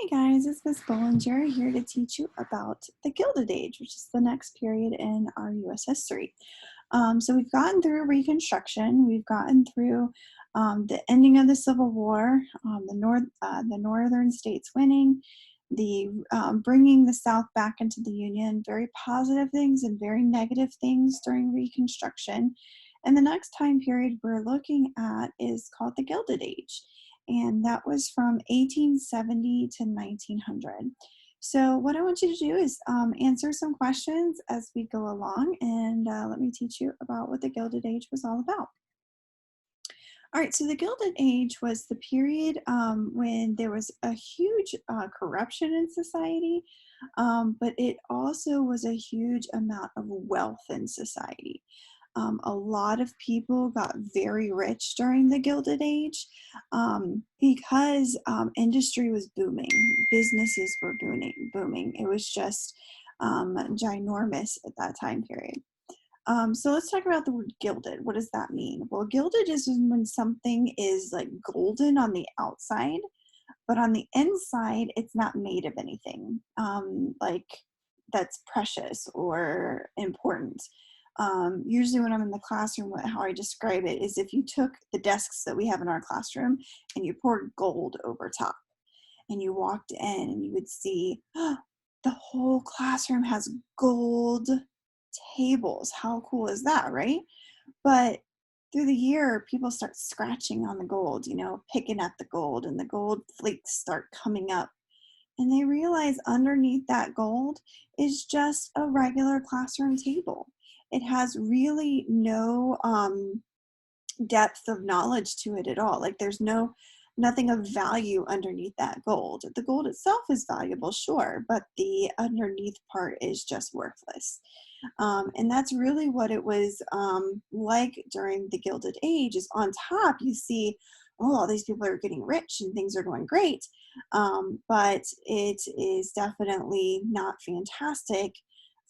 Hey guys, it's Miss Bollinger here to teach you about the Gilded Age, which is the next period in our U.S. history. So we've gotten through Reconstruction, we've gotten through the ending of the Civil War, the northern states winning, the bringing the South back into the Union, very positive things and very negative things during Reconstruction. And the next time period we're looking at is called the Gilded Age, and that was from 1870 to 1900. So what I want you to do is answer some questions as we go along, and let me teach you about what the Gilded Age was all about. All right, so the Gilded Age was the period when there was a huge corruption in society, but it also was a huge amount of wealth in society. A lot of people got very rich during the Gilded Age because industry was booming, businesses were booming. It was just ginormous at that time period. So let's talk about the word gilded. What does that mean? Well, gilded is when something is like golden on the outside, but on the inside, it's not made of anything like that's precious or important. Usually when I'm in the classroom, how I describe it is if you took the desks that we have in our classroom and you poured gold over top and you walked in and you would see the whole classroom has gold tables. How cool is that, right? But through the year, people start scratching on the gold, picking at the gold, and the gold flakes start coming up. And they realize underneath that gold is just a regular classroom table. It has really no depth of knowledge to it at all. Like there's nothing of value underneath that gold. The gold itself is valuable, sure, but the underneath part is just worthless. And that's really what it was like during the Gilded Age. Is on top you see, oh, all these people are getting rich and things are going great, but it is definitely not fantastic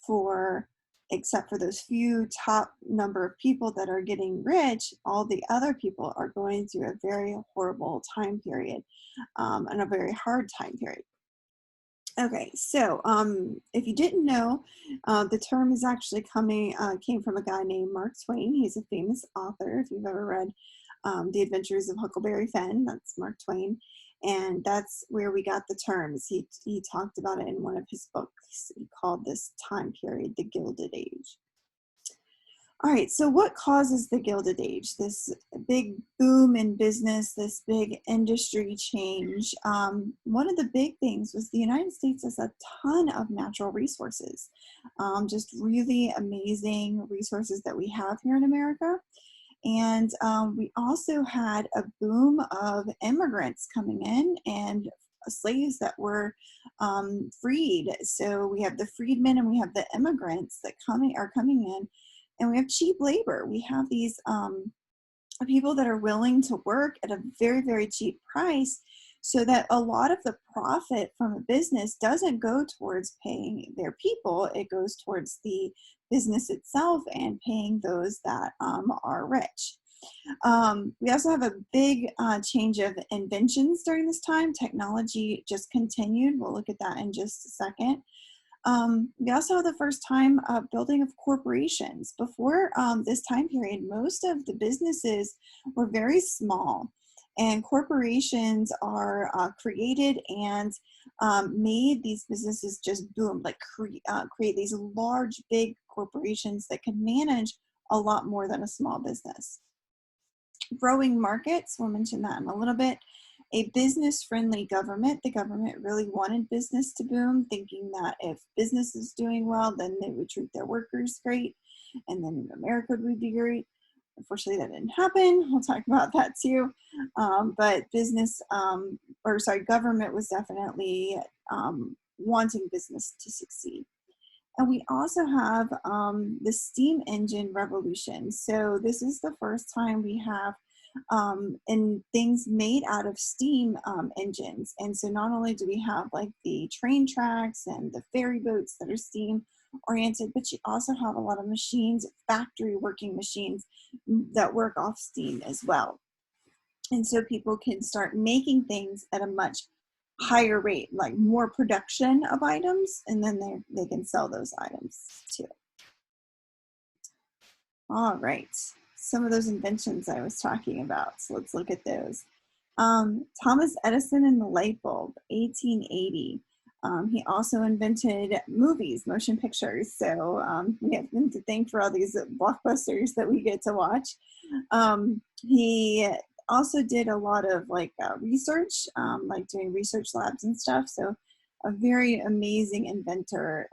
for, except for those few top number of people that are getting rich. All the other people are going through a very horrible time period and a very hard time period. Okay, so if you didn't know, the term is actually came from a guy named Mark Twain. He's a famous author. If you've ever read The Adventures of Huckleberry Finn, that's Mark Twain. And that's where we got the terms. He talked about it in one of his books. He called this time period the Gilded Age. All right, so what causes the Gilded Age? This big boom in business, this big industry change. One of the big things was the United States has a ton of natural resources, just really amazing resources that we have here in America. And we also had a boom of immigrants coming in and slaves that were freed. So we have the freedmen and we have the immigrants that are coming in, and we have cheap labor. We have these people that are willing to work at a very, very cheap price, so that a lot of the profit from a business doesn't go towards paying their people. It goes towards the business itself and paying those that are rich. We also have a big change of inventions during this time. Technology just continued. We'll look at that in just a second. We also have the first time building of corporations. Before this time period, most of the businesses were very small, and corporations are created and made these businesses just boom, like create these large, big corporations that can manage a lot more than a small business. Growing markets, we'll mention that in a little bit. A business-friendly government. The government really wanted business to boom, thinking that if business is doing well, then they would treat their workers great, and then America would be great. Unfortunately, that didn't happen. We'll talk about that too. But government was definitely wanting business to succeed. And we also have the steam engine revolution. So this is the first time we have and things made out of steam engines. And so not only do we have like the train tracks and the ferry boats that are steam oriented, but you also have a lot of machines, factory working machines that work off steam as well. And so people can start making things at a much higher rate, like more production of items, and then they can sell those items too. All right, some of those inventions I was talking about, so let's look at those. Thomas Edison and the light bulb, 1880. He also invented movies, motion pictures. So we have him to thank for all these blockbusters that we get to watch. He also did a lot of research, like doing research labs and stuff. So a very amazing inventor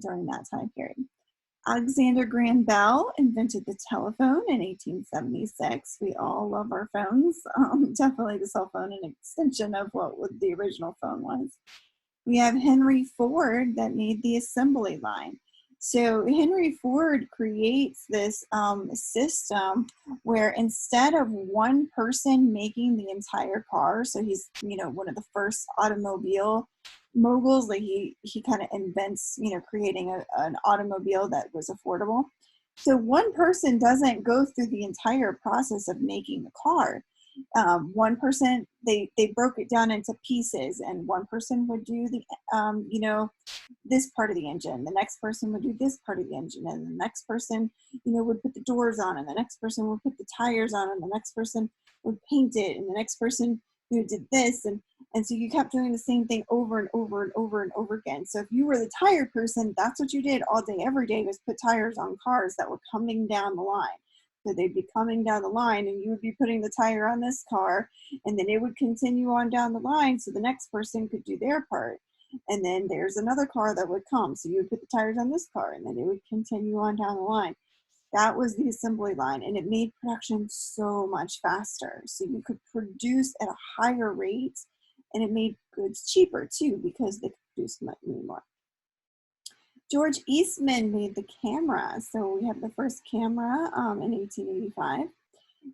during that time period. Alexander Graham Bell invented the telephone in 1876. We all love our phones. Definitely the cell phone, an extension of what the original phone was. We have Henry Ford that made the assembly line. So Henry Ford creates this system where instead of one person making the entire car, so he's one of the first automobile moguls, like he kind of invents creating an automobile that was affordable. So one person doesn't go through the entire process of making the car. One person, they broke it down into pieces, and one person would do the this part of the engine, the next person would do this part of the engine, and the next person would put the doors on, and the next person would put the tires on, and the next person would paint it, and the next person did this, and so you kept doing the same thing over and over and over and over again. So if you were the tire person, that's what you did all day every day, was put tires on cars that were coming down the line. So they'd be coming down the line, and you would be putting the tire on this car, and then it would continue on down the line so the next person could do their part. And then there's another car that would come, so you would put the tires on this car, and then it would continue on down the line. That was the assembly line, and it made production so much faster. So you could produce at a higher rate, and it made goods cheaper too, because they could produce much more. George Eastman made the camera. So we have the first camera in 1885.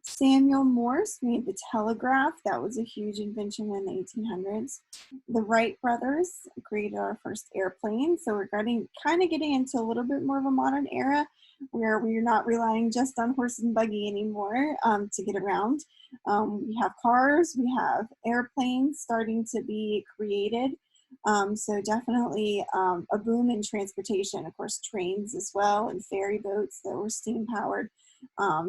Samuel Morse made the telegraph. That was a huge invention in the 1800s. The Wright brothers created our first airplane. So we're kind of getting into a little bit more of a modern era where we're not relying just on horse and buggy anymore to get around. We have cars, we have airplanes starting to be created. So definitely a boom in transportation, of course, trains as well, and ferry boats that were steam powered.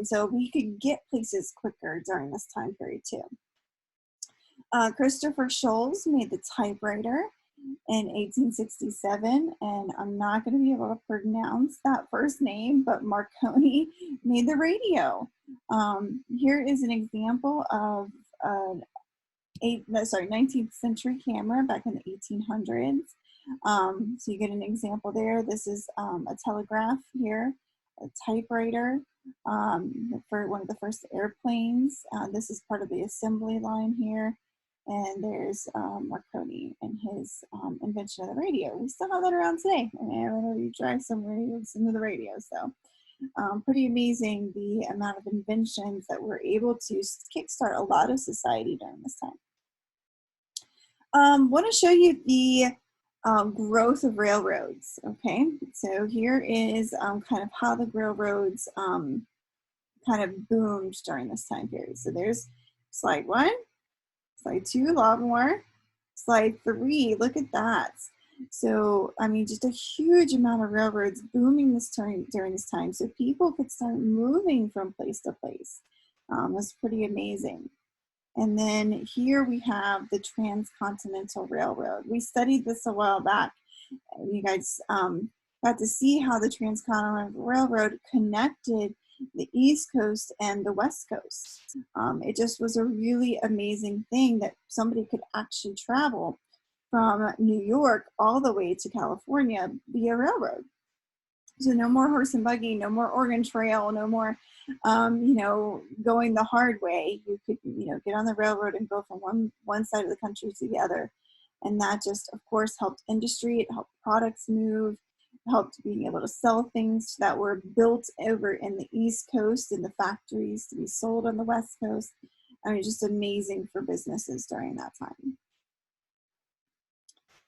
So we could get places quicker during this time period too. Christopher Sholes made the typewriter in 1867, and I'm not going to be able to pronounce that first name, but Marconi made the radio. Here is an example of 19th century camera back in the 1800s. So you get an example there. This is a telegraph here, a typewriter, for one of the first airplanes. This is part of the assembly line here. And there's Marconi and his invention of the radio. We still have that around today. I mean, whenever you drive somewhere, you listen to the radio. So pretty amazing the amount of inventions that we're able to kickstart a lot of society during this time. Want to show you the growth of railroads. Okay, so here is kind of how the railroads kind of boomed during this time period. So there's slide 1, slide 2, a lot more, slide 3, look at that. So, I mean, just a huge amount of railroads booming during this time. So people could start moving from place to place. That's pretty amazing. And then here we have the Transcontinental Railroad. We studied this a while back. You guys got to see how the Transcontinental Railroad connected the East Coast and the West Coast. It just was a really amazing thing that somebody could actually travel from New York all the way to California via railroad. So no more horse and buggy, no more Oregon Trail, no more, going the hard way. You could, get on the railroad and go from one side of the country to the other. And that just, of course, helped industry. It helped products move, helped being able to sell things that were built over in the East Coast in the factories to be sold on the West Coast. I mean, just amazing for businesses during that time.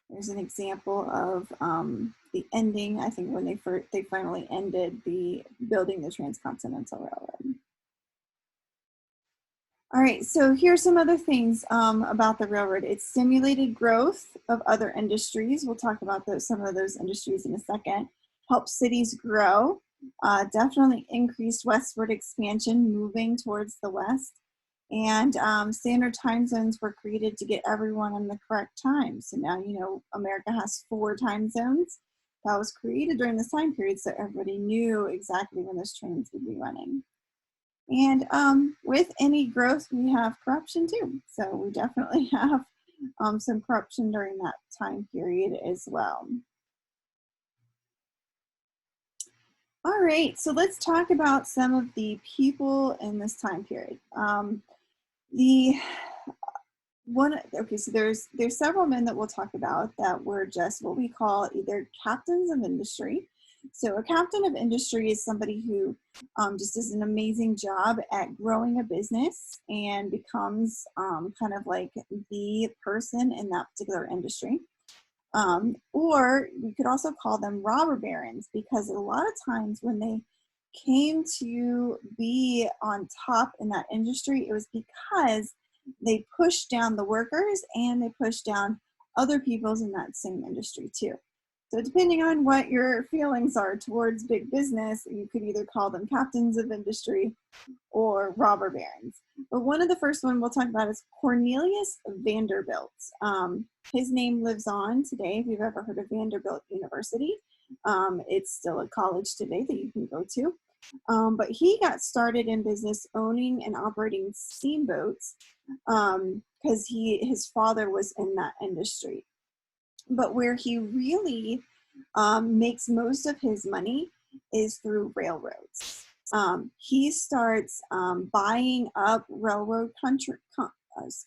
There's an example of the ending, I think, when they finally ended building the Transcontinental Railroad. All right, so here's some other things about the railroad. It stimulated growth of other industries. We'll talk about some of those industries in a second. Helped cities grow, definitely increased westward expansion, moving towards the west. And standard time zones were created to get everyone in the correct time. So now, you know, America has 4 time zones. That was created during this time period so everybody knew exactly when those trains would be running. And with any growth, we have corruption too. So we definitely have some corruption during that time period as well. All right, so let's talk about some of the people in this time period. The one okay, so there's several men that we'll talk about that were just what we call either captains of industry. So a captain of industry is somebody who just does an amazing job at growing a business and becomes kind of like the person in that particular industry. Or we could also call them robber barons, because a lot of times when they came to be on top in that industry, it was because they pushed down the workers and they pushed down other people's in that same industry too. So depending on what your feelings are towards big business, you could either call them captains of industry or robber barons. But one of the first one we'll talk about is Cornelius Vanderbilt. His name lives on today. If you've ever heard of Vanderbilt University, it's still a college today that you can go to. But he got started in business owning and operating steamboats because his father was in that industry. But where he really makes most of his money is through railroads. He starts buying up railroad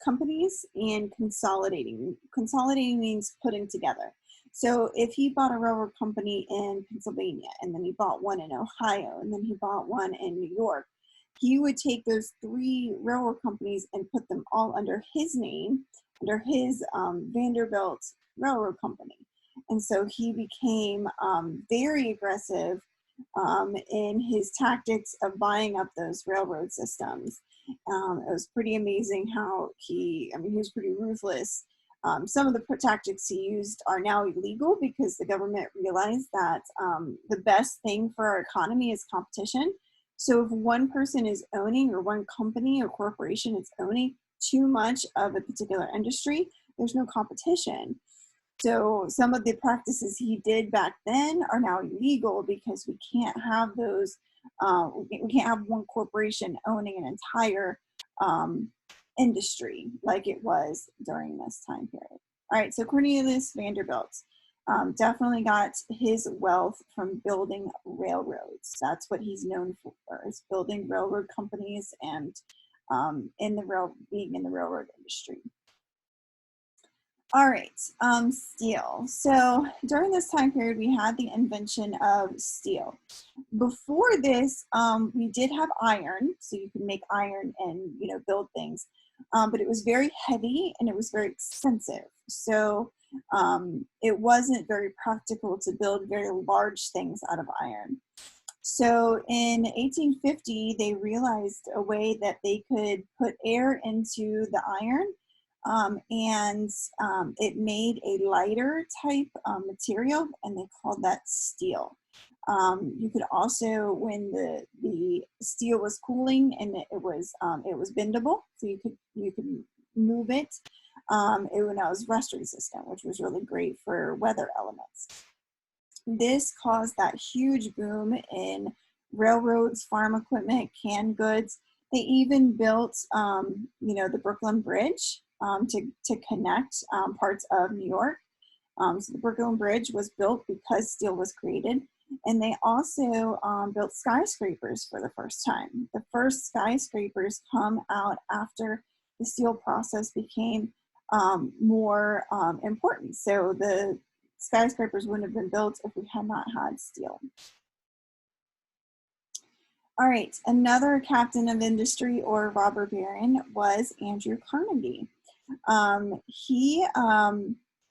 companies and consolidating. Consolidating means putting together. So if he bought a railroad company in Pennsylvania, and then he bought one in Ohio, and then he bought one in New York, he would take those 3 railroad companies and put them all under his name, under his Vanderbilt Railroad Company. And so he became very aggressive in his tactics of buying up those railroad systems. It was pretty amazing how he was pretty ruthless. Some of the tactics he used are now illegal because the government realized that the best thing for our economy is competition. So if one person is owning, or one company or corporation is owning too much of a particular industry, there's no competition. So some of the practices he did back then are now illegal because we can't have those. We can't have one corporation owning an entire industry like it was during this time period. All right, so Cornelius Vanderbilt definitely got his wealth from building railroads. That's what he's known for, is building railroad companies and being in the railroad industry. All right, steel. So during this time period, we had the invention of steel. Before this, we did have iron, so you could make iron and build things, but it was very heavy and it was very expensive. So it wasn't very practical to build very large things out of iron. So in 1850, they realized a way that they could put air into the iron, and it made a lighter type material, and they called that steel. You could also, when the steel was cooling and it was bendable, so you could move it. It was rust resistant, which was really great for weather elements. This caused that huge boom in railroads, farm equipment, canned goods. They even built, the Brooklyn Bridge to connect parts of New York. So the Brooklyn Bridge was built because steel was created. And they also built skyscrapers for the first time. The first skyscrapers come out after the steel process became more important. So the skyscrapers wouldn't have been built if we had not had steel. All right, another captain of industry or robber baron was Andrew Carnegie. He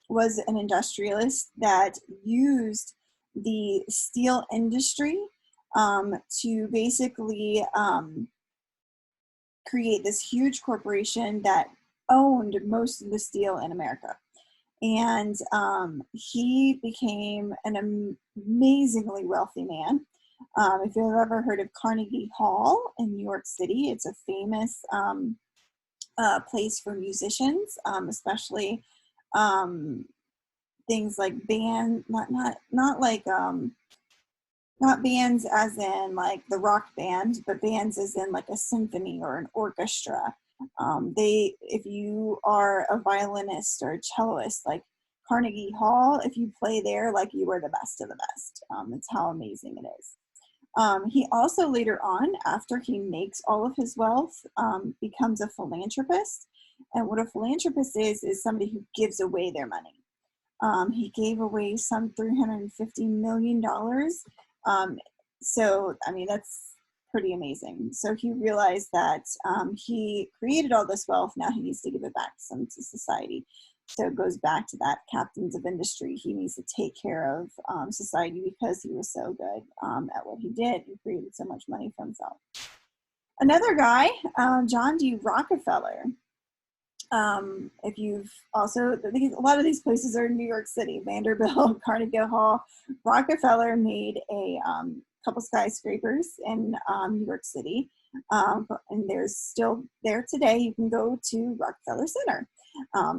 was an industrialist that used the steel industry to basically create this huge corporation that owned most of the steel in America. And he became an amazingly wealthy man. If you've ever heard of Carnegie Hall in New York City, it's a famous place for musicians, especially things like band, not like not bands as in like the rock band, but bands as in like a symphony or an orchestra. If you are a violinist or a celloist, like Carnegie Hall, if you play there, like you are the best of the best. It's how amazing it is. He also later on, after he makes all of his wealth, becomes a philanthropist. And what a philanthropist is somebody who gives away their money. He gave away some $350 million. So, I mean, that's pretty amazing. So he realized that he created all this wealth. Now he needs to give it back some to society. So it goes back to that captains of industry. He needs to take care of society because he was so good at what he did and created so much money for himself. Another guy, John D. Rockefeller. If you've also, a lot of these places are in New York City, Vanderbilt, Carnegie Hall. Rockefeller made a couple skyscrapers in New York City, and they're still there today. You can go to Rockefeller Center.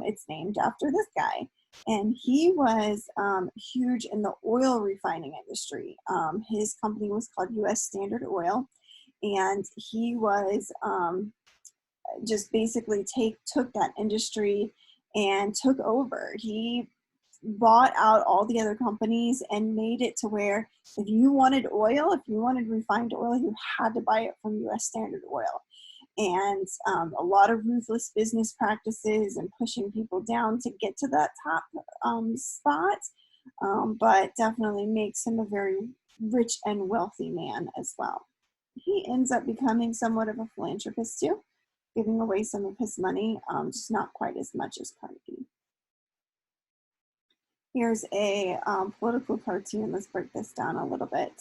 It's named after this guy. And he was huge in the oil refining industry. His company was called U.S. Standard Oil, and he was just basically took that industry and took over. He bought out all the other companies and made it to where if you wanted oil, if you wanted refined oil, you had to buy it from U.S. Standard Oil. And a lot of ruthless business practices and pushing people down to get to that top spot, but definitely makes him a very rich and wealthy man as well. He ends up becoming somewhat of a philanthropist too, giving away some of his money, just not quite as much as Carnegie. Here's a political cartoon. Let's break this down a little bit.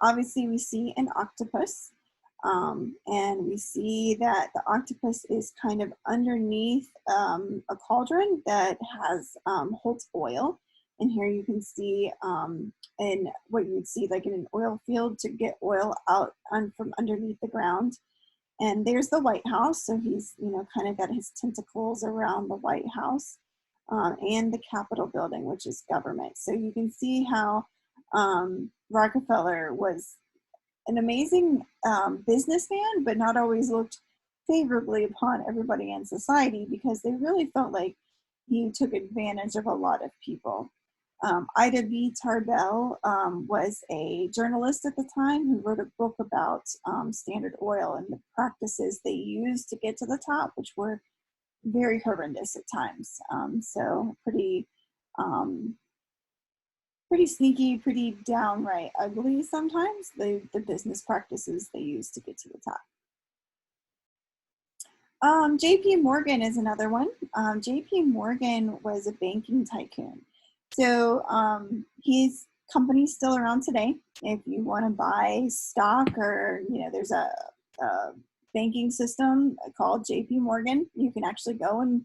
Obviously, we see an octopus, and we see that the octopus is kind of underneath a cauldron that holds oil. And here you can see in what you would see like in an oil field to get oil out from underneath the ground. And there's the White House. So he's, kind of got his tentacles around the White House and the Capitol building, which is government. So you can see how Rockefeller was an amazing businessman, but not always looked favorably upon everybody in society because they really felt like he took advantage of a lot of people. Ida B. Tarbell was a journalist at the time who wrote a book about Standard Oil and the practices they used to get to the top, which were very horrendous at times. So pretty sneaky, pretty downright ugly sometimes, the business practices they used to get to the top. JP Morgan is another one. JP Morgan was a banking tycoon. So his company's still around today. If you want to buy stock or, there's a banking system called JP Morgan, you can actually go and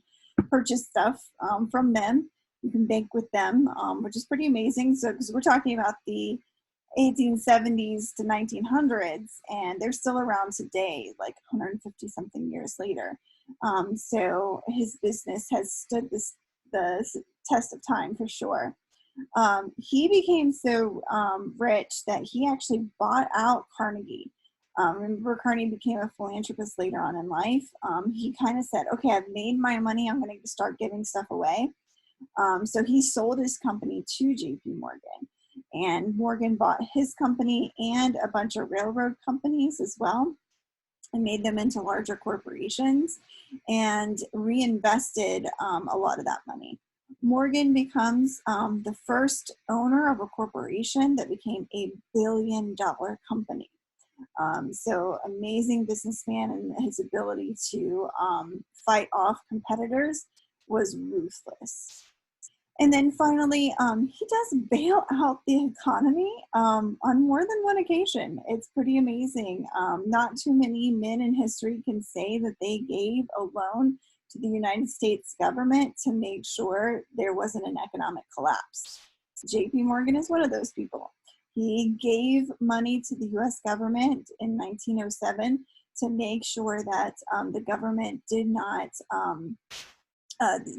purchase stuff from them. You can bank with them, which is pretty amazing. So, because we're talking about the 1870s to 1900s, and they're still around today, like 150 something years later. So his business has stood the test of time for sure. He became so rich that he actually bought out Carnegie. Remember, Carnegie became a philanthropist later on in life. He kind of said, okay, I've made my money. I'm going to start giving stuff away. So he sold his company to JP Morgan. And Morgan bought his company and a bunch of railroad companies as well and made them into larger corporations and reinvested a lot of that money. Morgan becomes the first owner of a corporation that became a billion-dollar company. So amazing businessman, and his ability to fight off competitors was ruthless. And then finally, he does bail out the economy on more than one occasion. It's pretty amazing. Not too many men in history can say that they gave a loan to the United States government to make sure there wasn't an economic collapse. JP Morgan is one of those people. He gave money to the US government in 1907 to make sure that the government did not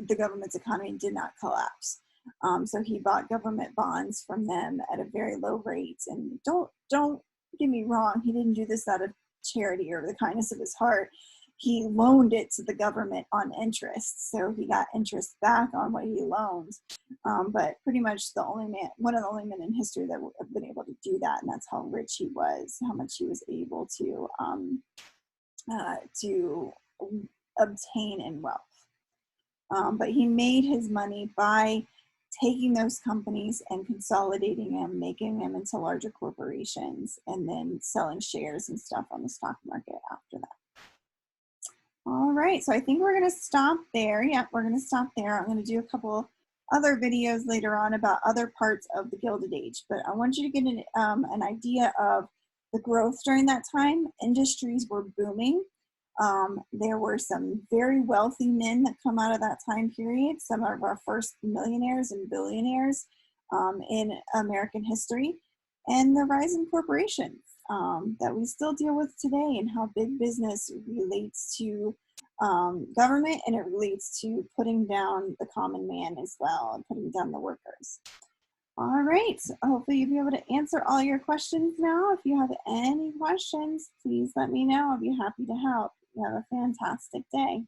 the government's economy did not collapse. So he bought government bonds from them at a very low rate. And don't get me wrong, he didn't do this out of charity or the kindness of his heart. He loaned it to the government on interest, so he got interest back on what he loaned. But pretty much one of the only men in history that have been able to do that, and that's how rich he was, how much he was able to obtain in wealth. But he made his money by taking those companies and consolidating them, making them into larger corporations, and then selling shares and stuff on the stock market after that. All right, so I think we're going to stop there. Yeah, we're going to stop there. I'm going to do a couple other videos later on about other parts of the Gilded Age, but I want you to get an idea of the growth during that time. Industries were booming. There were some very wealthy men that come out of that time period, some of our first millionaires and billionaires in American history, and the rise in corporations that we still deal with today, and how big business relates to government, and it relates to putting down the common man as well, and putting down the workers. All right, hopefully you'll be able to answer all your questions now. If you have any questions, please let me know. I'll be happy to help. You have a fantastic day.